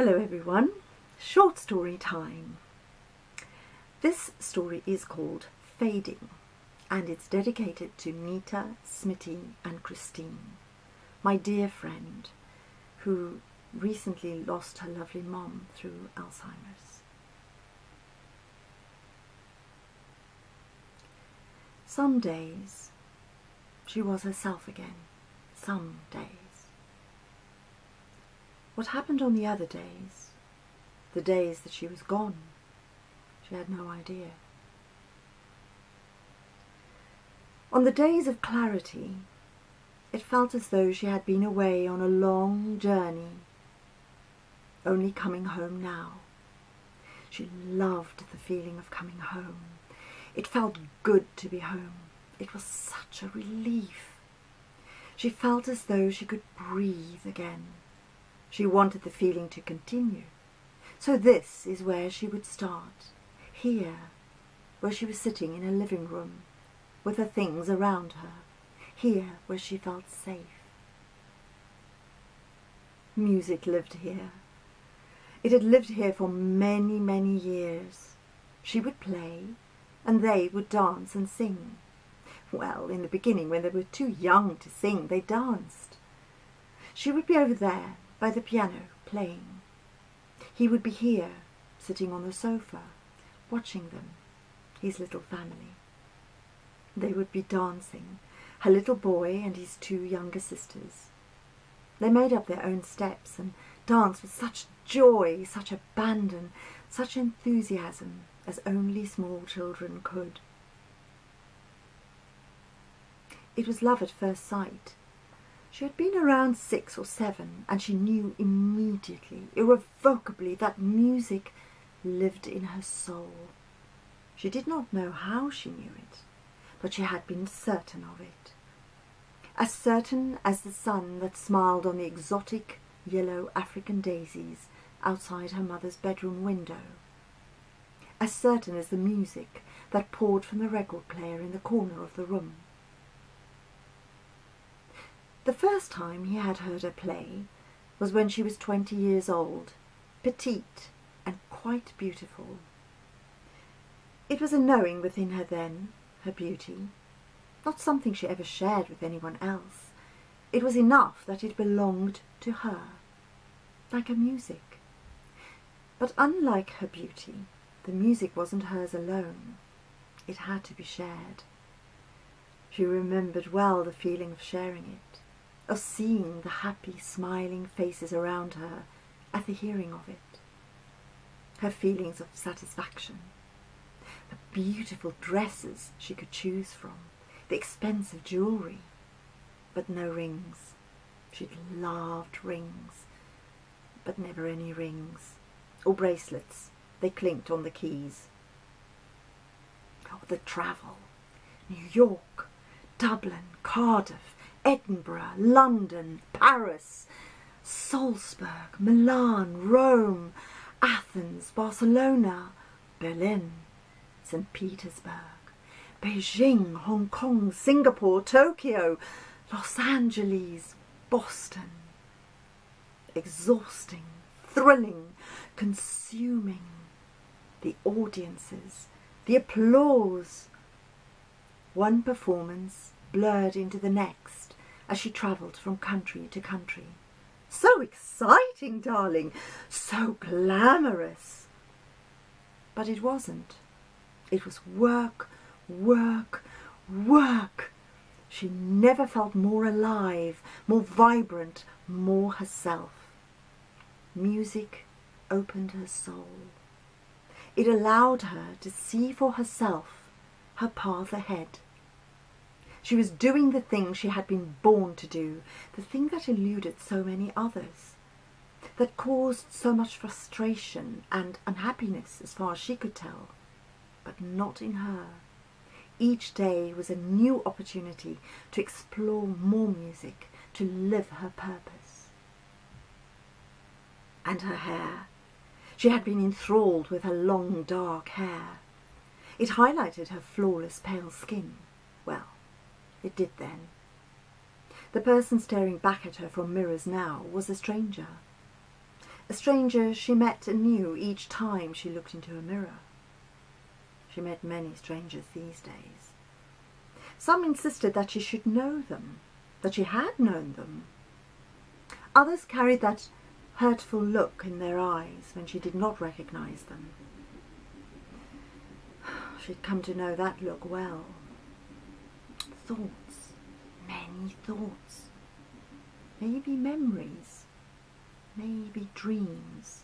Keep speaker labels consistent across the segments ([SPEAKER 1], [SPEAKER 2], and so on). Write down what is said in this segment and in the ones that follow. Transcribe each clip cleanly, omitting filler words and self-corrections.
[SPEAKER 1] Hello everyone, short story time. This story is called Fading and it's dedicated to Nita, Smitty and Christine, my dear friend who recently lost her lovely mom through Alzheimer's. Some days she was herself again, some days. What happened on the other days, the days that she was gone, she had no idea. On the days of clarity, it felt as though she had been away on a long journey, only coming home now. She loved the feeling of coming home. It felt good to be home. It was such a relief. She felt as though she could breathe again. She wanted the feeling to continue. So this is where she would start. Here, where she was sitting in a living room, with her things around her. Here, where she felt safe. Music lived here. It had lived here for many, many years. She would play, and they would dance and sing. Well, in the beginning, when they were too young to sing, they danced. She would be over there, by the piano, playing. He would be here, sitting on the sofa, watching them, his little family. They would be dancing, her little boy and his two younger sisters. They made up their own steps and danced with such joy, such abandon, such enthusiasm as only small children could. It was love at first sight. She had been around 6 or 7, and she knew immediately, irrevocably, that music lived in her soul. She did not know how she knew it, but she had been certain of it. As certain as the sun that smiled on the exotic yellow African daisies outside her mother's bedroom window. As certain as the music that poured from the record player in the corner of the room. The first time he had heard her play was when she was 20 years old, petite and quite beautiful. It was a knowing within her then, her beauty, not something she ever shared with anyone else. It was enough that it belonged to her, like her music. But unlike her beauty, the music wasn't hers alone. It had to be shared. She remembered well the feeling of sharing it, of seeing the happy, smiling faces around her at the hearing of it. Her feelings of satisfaction, the beautiful dresses she could choose from, the expensive jewellery, but no rings. She'd loved rings, but never any rings, or bracelets. They clinked on the keys. Oh, the travel! New York, Dublin, Cardiff, Edinburgh, London, Paris, Salzburg, Milan, Rome, Athens, Barcelona, Berlin, St. Petersburg, Beijing, Hong Kong, Singapore, Tokyo, Los Angeles, Boston. Exhausting, thrilling, consuming. The audiences, the applause. One performance blurred into the next as she travelled from country to country. So exciting, darling, so glamorous. But it wasn't. It was work, work, work. She never felt more alive, more vibrant, more herself. Music opened her soul. It allowed her to see for herself her path ahead. She was doing the thing she had been born to do, the thing that eluded so many others, that caused so much frustration and unhappiness as far as she could tell, but not in her. Each day was a new opportunity to explore more music, to live her purpose. And her hair. She had been enthralled with her long dark hair. It highlighted her flawless pale skin. Well, it did then. The person staring back at her from mirrors now was a stranger. a stranger she met anew each time she looked into a mirror. She met many strangers these days. Some insisted that she should know them, that she had known them. Others carried that hurtful look in their eyes when she did not recognize them. She'd come to know that look well. Thoughts, many thoughts, maybe memories, maybe dreams.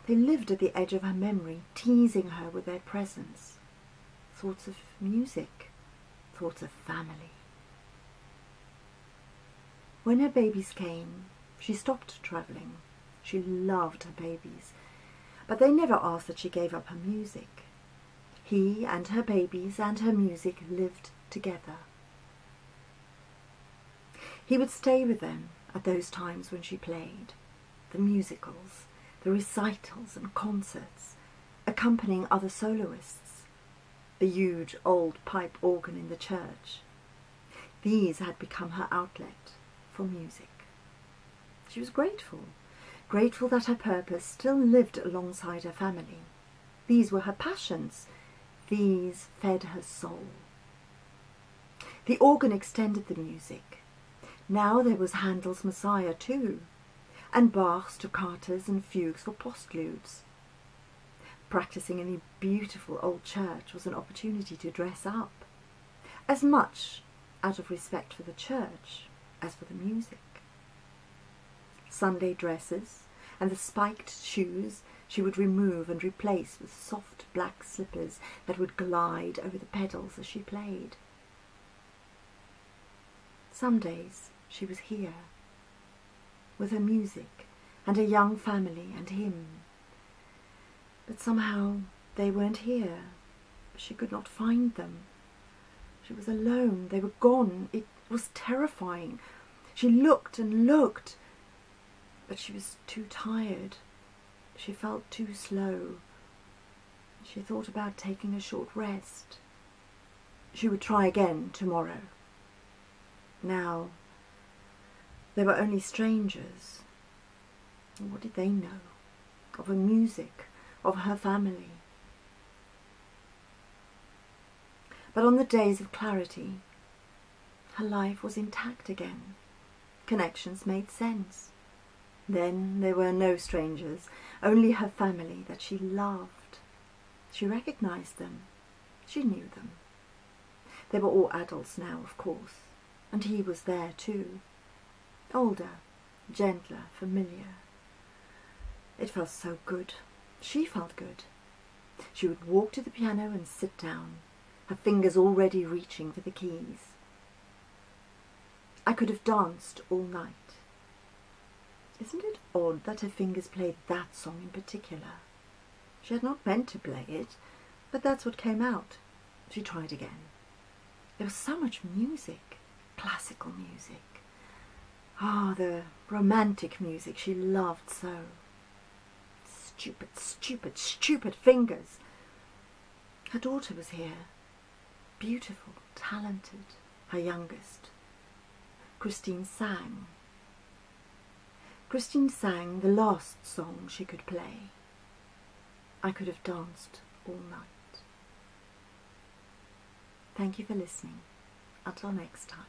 [SPEAKER 1] They lived at the edge of her memory, teasing her with their presence. Thoughts of music, thoughts of family. When her babies came, she stopped travelling. She loved her babies, but they never asked that she gave up her music. He and her babies and her music lived together. He would stay with them at those times when she played, the musicals, the recitals and concerts, accompanying other soloists, the huge old pipe organ in the church. These had become her outlet for music. She was grateful that her purpose still lived alongside her family. These were her passions. These fed her soul. The organ extended the music. Now there was Handel's Messiah too, and Bach's toccatas and fugues for postludes. Practicing in the beautiful old church was an opportunity to dress up, as much out of respect for the church as for the music. Sunday dresses and the spiked shoes she would remove and replace with soft black slippers that would glide over the pedals as she played. Some days she was here, with her music and her young family and him. But somehow they weren't here. She could not find them. She was alone. They were gone. It was terrifying. She looked and looked, but she was too tired. She felt too slow. She thought about taking a short rest. She would try again tomorrow. Now, they were only strangers. What did they know of her music, of her family? But on the days of clarity, her life was intact again. Connections made sense. Then there were no strangers, only her family that she loved. She recognized them. She knew them. They were all adults now, of course, and he was there too. Older, gentler, familiar. It felt so good. She felt good. She would walk to the piano and sit down, her fingers already reaching for the keys. I could have danced all night. Isn't it odd that her fingers played that song in particular? She had not meant to play it, but that's what came out. She tried again. There was so much music, classical music. The romantic music she loved so. Stupid, stupid, stupid fingers. Her daughter was here. Beautiful, talented, her youngest. Christine sang. Christine sang the last song she could play. I could have danced all night. Thank you for listening. Until next time.